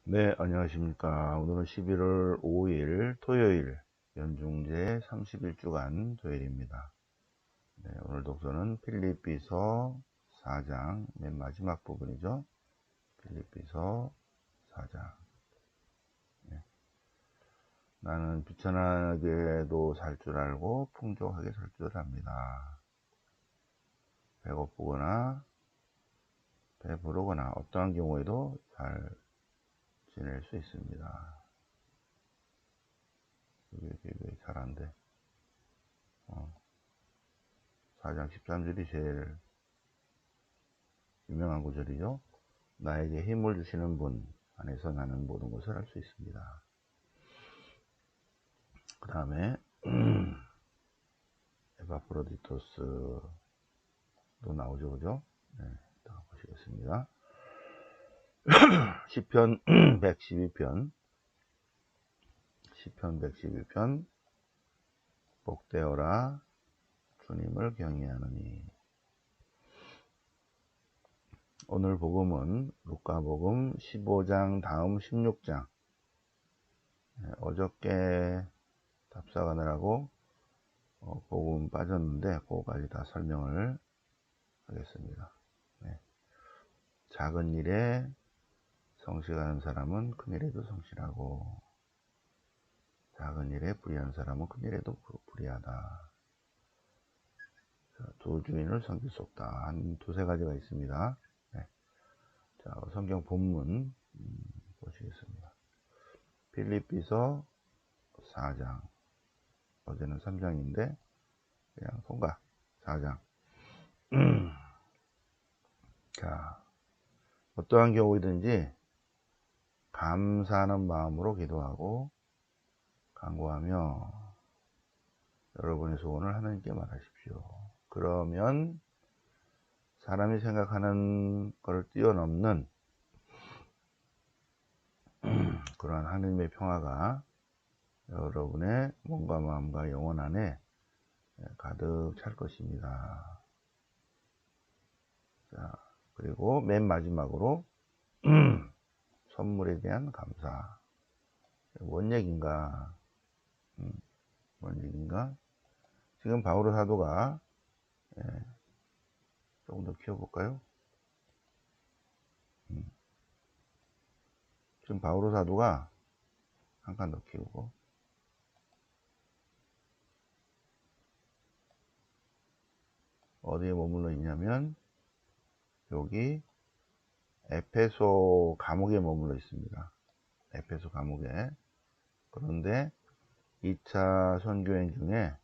네, 안녕하십니까. 오늘은 11월 5일 토요일, 연중제 30일주간 토요일입니다. 네, 오늘 독서는 필립비서 4장, 맨 마지막 부분이죠. 필립비서 4장. 네. 나는 비천하게도 살 줄 알고 풍족하게 살 줄 압니다. 배고프거나 배부르거나 어떠한 경우에도 잘 지낼 수 있습니다. 이게 잘 안 돼. 4장 13절이 제일 유명한 구절이죠. 나에게 힘을 주시는 분 안에서 나는 모든 것을 할 수 있습니다. 그 다음에 에바프로디토스도 나오죠, 그죠? 네, 다 보시겠습니다. 시편 112편 시편 112편 복되어라 주님을 경외하느니. 오늘 복음은 루카복음 15장 다음 16장. 어저께 답사가느라고 복음 빠졌는데 그거까지 다 설명을 하겠습니다. 네. 작은 일에 성실한 사람은 큰 일에도 성실하고, 작은 일에 불의한 사람은 큰 일에도 불의하다. 두 주인을 섬길 수 없다. 한 두세 가지가 있습니다. 네. 자, 성경 본문 보시겠습니다. 필립비서 4장. 어제는 3장인데 그냥 통과. 4장. 자, 어떠한 경우이든지 감사하는 마음으로 기도하고 간구하며 여러분의 소원을 하나님께 말하십시오. 그러면 사람이 생각하는 것을 뛰어넘는 그러한 하느님의 평화가 여러분의 몸과 마음과 영혼 안에 가득 찰 것입니다. 자, 그리고 맨 마지막으로 선물에 대한 감사. 뭔 얘기인가? 뭔 얘기인가? 지금 바오로 사도가 조금 더 키워볼까요? 지금 바오로 사도가 한 칸 더 키우고, 어디에 머물러 있냐면 여기 에페소 감옥에 머물러 있습니다. 에페소 감옥에. 그런데 2차 선교행 중에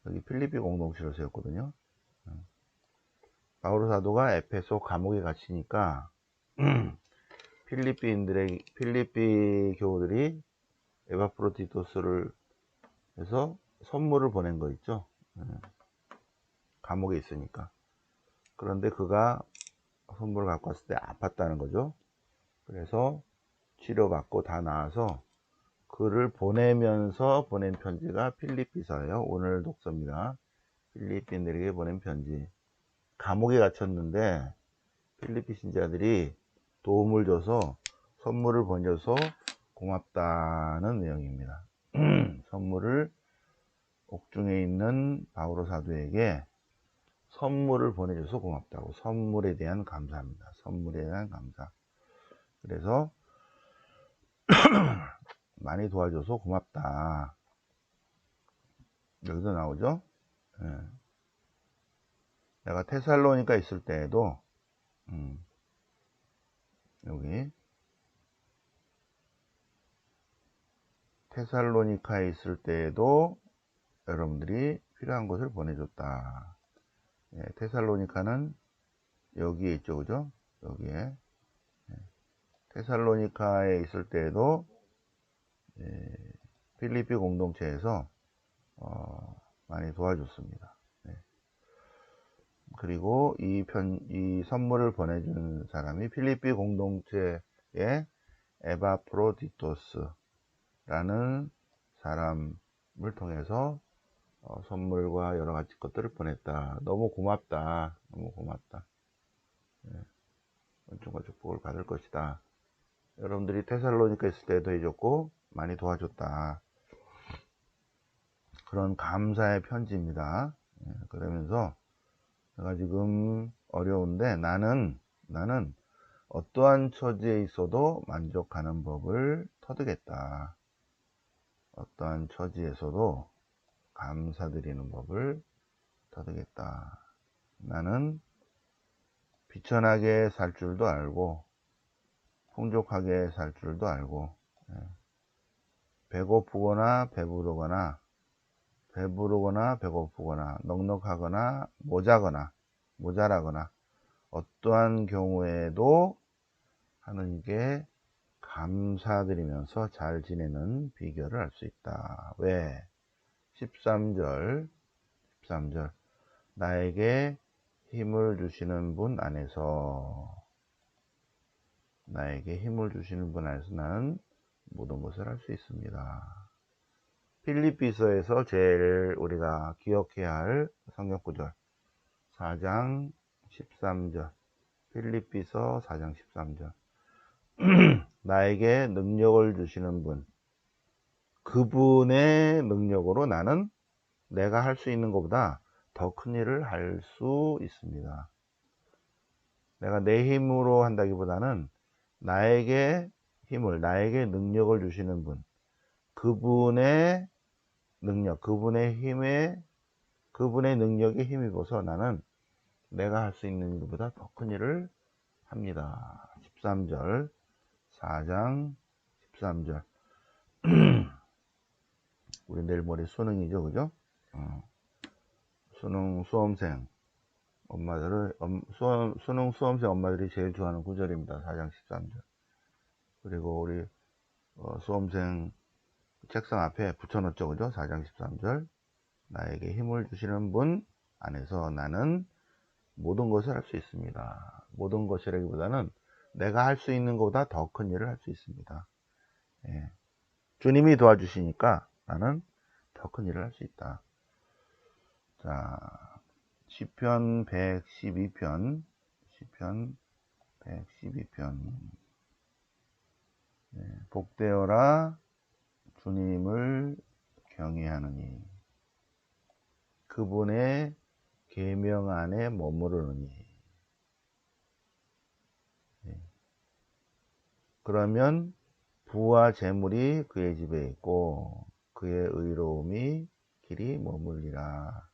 여기 필리피 공동체를 세웠거든요. 바오로 사도가 에페소 감옥에 갇히니까 필리피 교우들이 에바프로디토스를 해서 선물을 보낸 거 있죠. 감옥에 있으니까. 그런데 그가 선물을 갖고 왔을 때 아팠다는 거죠. 그래서 치료받고 다 나아서 그를 보내면서 보낸 편지가 필립비서예요. 오늘 독서입니다. 필리핀들에게 보낸 편지. 감옥에 갇혔는데 필리핀 신자들이 도움을 줘서 선물을 보내줘서 고맙다는 내용입니다. 선물을 옥중에 있는 바오로 사도에게 선물을 보내줘서 고맙다고. 선물에 대한 감사합니다. 선물에 대한 감사. 그래서 많이 도와줘서 고맙다. 여기도 나오죠. 내가 테살로니가 있을 때에도 여기 테살로니카에 있을 때에도 여러분들이 필요한 것을 보내줬다. 테살로니카는 여기에 있죠, 그죠? 여기에. 테살로니카에 있을 때에도 필리피 공동체에서 많이 도와줬습니다. 그리고 이 선물을 보내준 사람이 필리피 공동체의 에바프로디토스라는 사람을 통해서 선물과 여러 가지 것들을 보냈다. 너무 고맙다. 너무 고맙다. 은총과 축복을 받을 것이다. 여러분들이 테살로니가 있을 때도 해줬고 많이 도와줬다. 그런 감사의 편지입니다. 그러면서 내가 지금 어려운데 나는 어떠한 처지에 있어도 만족하는 법을 터득했다. 어떠한 처지에서도 감사드리는 법을 터득했다. 나는 비천하게 살 줄도 알고 풍족하게 살 줄도 알고 배고프거나 배고프거나 넉넉하거나 모자라거나 어떠한 경우에도 하느님께 감사드리면서 잘 지내는 비결을 알 수 있다. 왜? 13절 나에게 힘을 주시는 분 안에서 나는 모든 것을 할 수 있습니다. 필립비서에서 제일 우리가 기억해야 할 성경 구절 4장 13절 필립비서 4장 13절 나에게 능력을 주시는 분 그분의 능력으로 나는 내가 할 수 있는 것보다 더 큰 일을 할 수 있습니다. 내가 내 힘으로 한다기보다는 나에게 능력을 주시는 분 그분의 능력, 그분의 능력에 힘입어서 나는 내가 할 수 있는 일보다 더 큰 일을 합니다. 13절, 4장 13절. 우리 내일 모레 수능이죠, 그죠? 수능 수험생 엄마들이 제일 좋아하는 구절입니다. 4장 13절. 그리고 우리 수험생 책상 앞에 붙여놓죠, 그죠? 4장 13절. 나에게 힘을 주시는 분 안에서 나는 모든 것을 할 수 있습니다. 모든 것이라기보다는 내가 할 수 있는 것보다 더 큰 일을 할 수 있습니다. 예. 주님이 도와주시니까 나는 더 큰 일을 할 수 있다. 자, 시편 112편 복되어라 주님을 경외하느니 그분의 계명 안에 머무르느니 그러면 부와 재물이 그의 집에 있고 그의 의로움이 길이 머물리라.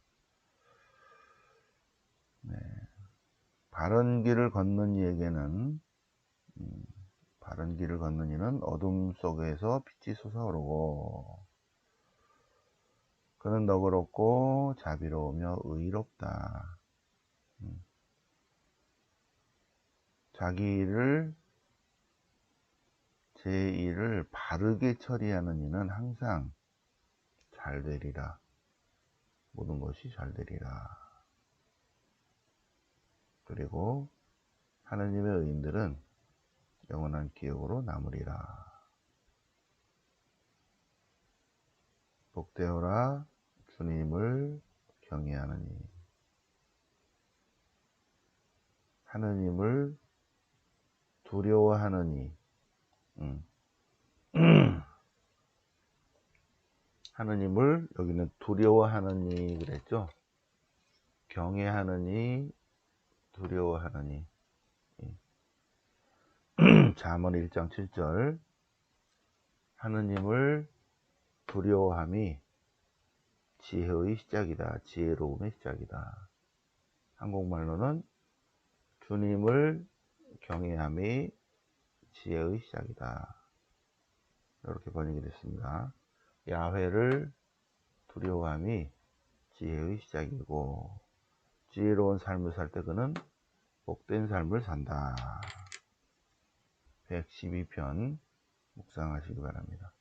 바른 길을 걷는 이에게는 바른 길을 걷는 이는 어둠 속에서 빛이 솟아오르고 그는 너그럽고 자비로우며 의롭다. 제 일을 바르게 처리하는 이는 항상 잘 되리라. 모든 것이 잘 되리라. 그리고 하느님의 의인들은 영원한 기억으로 남으리라. 복되어라 주님을 경외하느니 하느님을 두려워하느니 하느님을 여기는 두려워하느니 그랬죠. 경외하느니 두려워하느니 잠언 1장 7절 하느님을 두려워함이 지혜의 시작이다. 지혜로움의 시작이다. 한국말로는 주님을 경외함이 지혜의 시작이다. 이렇게 번역이 됐습니다. 야훼를 두려워함이 지혜의 시작이고 지혜로운 삶을 살 때 그는 복된 삶을 산다. 112편 묵상하시기 바랍니다.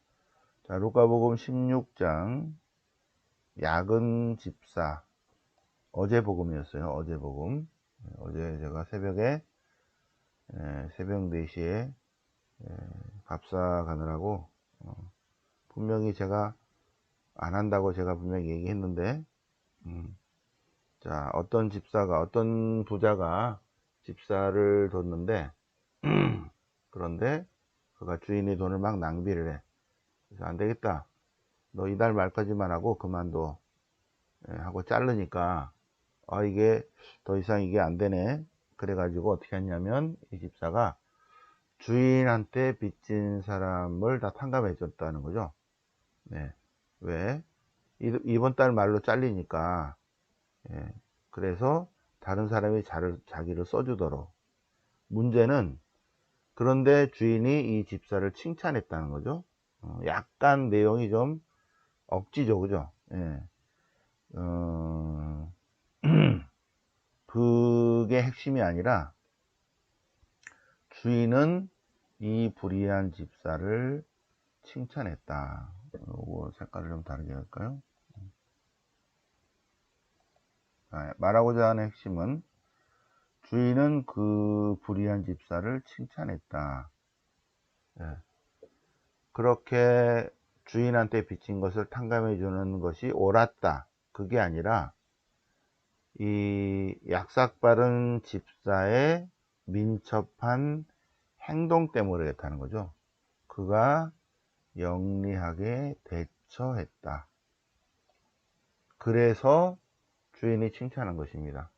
자, 루카복음 16장 야근 집사 어제 복음이었어요. 어제 복음. 어제 제가 새벽 4시에 밥사 가느라고 분명히 제가 안 한다고 제가 분명히 얘기했는데 자, 어떤 부자가 집사를 뒀는데 그런데 그가 주인의 돈을 막 낭비를 해. 그래서 안 되겠다. 너 이달 말까지만 하고 그만둬. 하고 자르니까, 이게 더 이상 이게 안 되네. 그래가지고 어떻게 했냐면, 이 집사가 주인한테 빚진 사람을 다 탕감해 줬다는 거죠. 네. 왜? 이번 달 말로 잘리니까, 예. 그래서 다른 사람이 자기를 써주도록. 문제는, 그런데 주인이 이 집사를 칭찬했다는 거죠. 약간 내용이 좀 억지죠, 그죠? 예. 그게 핵심이 아니라, 주인은 이 불의한 집사를 칭찬했다. 색깔을 좀 다르게 할까요? 말하고자 하는 핵심은, 주인은 그 불의한 집사를 칭찬했다. 예. 그렇게 주인한테 빚진 것을 탕감해 주는 것이 옳았다. 그게 아니라 이 약삭빠른 집사의 민첩한 행동 때문에 그랬다는 거죠. 그가 영리하게 대처했다. 그래서 주인이 칭찬한 것입니다.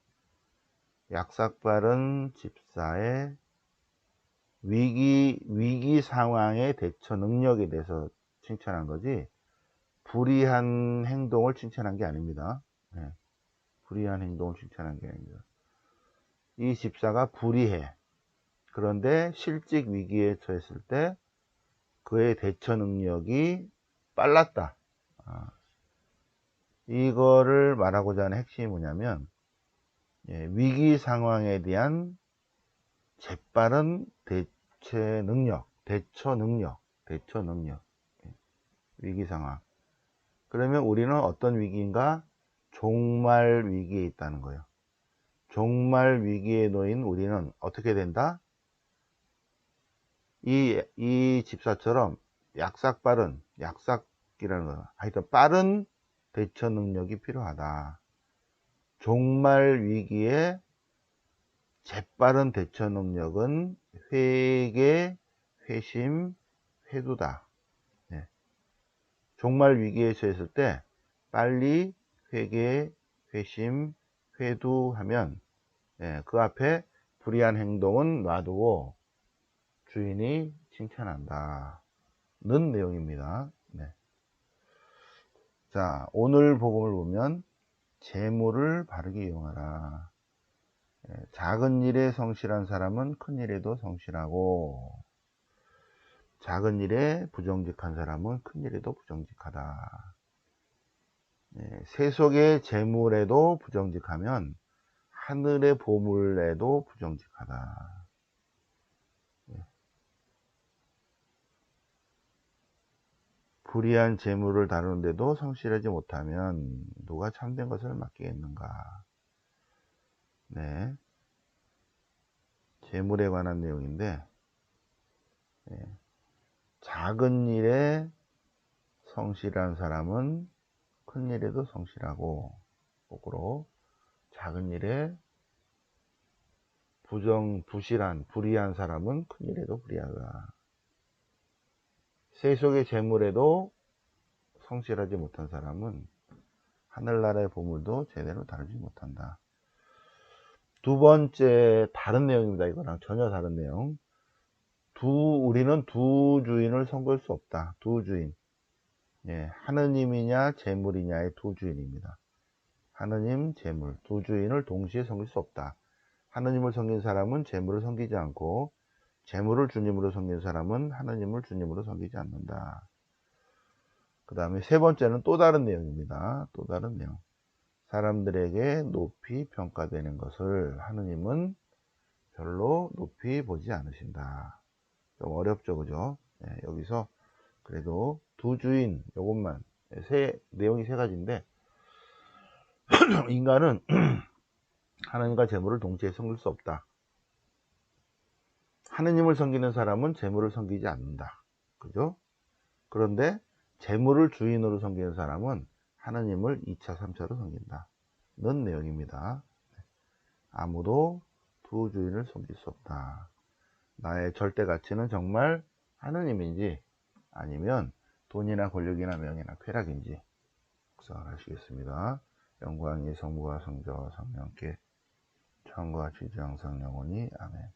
약삭빠른 집사의 위기 상황의 대처 능력에 대해서 칭찬한 거지, 불의한 행동을 칭찬한 게 아닙니다. 네. 불의한 행동을 칭찬한 게 아닙니다. 이 집사가 불의해. 그런데 실직 위기에 처했을 때 그의 대처 능력이 빨랐다. 이거를 말하고자 하는 핵심이 뭐냐면, 위기 상황에 대한 재빠른 대처 능력. 위기 상황. 그러면 우리는 어떤 위기인가? 종말 위기에 있다는 거예요. 종말 위기에 놓인 우리는 어떻게 된다? 이 집사처럼 약삭이라는 거, 하여튼 빠른 대처 능력이 필요하다. 종말 위기에 재빠른 대처 능력은 회개, 회심, 회두다. 네. 종말 위기에 처했을 때 빨리 회개, 회심, 회두하면, 그 앞에 불의한 행동은 놔두고 주인이 칭찬한다 는 내용입니다. 네. 자, 오늘 복음을 보면 재물을 바르게 이용하라. 작은 일에 성실한 사람은 큰 일에도 성실하고, 작은 일에 부정직한 사람은 큰 일에도 부정직하다. 세속의 재물에도 부정직하면 하늘의 보물에도 부정직하다. 불의한 재물을 다루는데도 성실하지 못하면 누가 참된 것을 맡기겠는가. 네. 재물에 관한 내용인데, 작은 일에 성실한 사람은 큰 일에도 성실하고, 거꾸로 작은 일에 불의한 사람은 큰 일에도 불의하다. 세속의 재물에도 성실하지 못한 사람은 하늘나라의 보물도 제대로 다루지 못한다. 두 번째 다른 내용입니다. 이거랑 전혀 다른 내용. 우리는 두 주인을 섬길 수 없다. 두 주인. 하느님이냐 재물이냐의 두 주인입니다. 하느님, 재물, 두 주인을 동시에 섬길 수 없다. 하느님을 섬긴 사람은 재물을 섬기지 않고, 재물을 주님으로 섬긴 사람은 하느님을 주님으로 섬기지 않는다. 그 다음에 세 번째는 또 다른 내용입니다. 또 다른 내용. 사람들에게 높이 평가되는 것을 하느님은 별로 높이 보지 않으신다. 좀 어렵죠, 그죠? 여기서 그래도 두 주인, 요것만, 내용이 세 가지인데, 인간은 하느님과 재물을 동시에 섬길 수 없다. 하느님을 섬기는 사람은 재물을 섬기지 않는다. 그죠? 그런데 재물을 주인으로 섬기는 사람은 하느님을 2차, 3차로 섬긴다. 는 내용입니다. 아무도 두 주인을 섬길 수 없다. 나의 절대 가치는 정말 하느님인지 아니면 돈이나 권력이나 명예나 쾌락인지 묵상을 하시겠습니다. 영광이 성부와 성자와 성령께 처음과 지지 항상 영원히 아멘.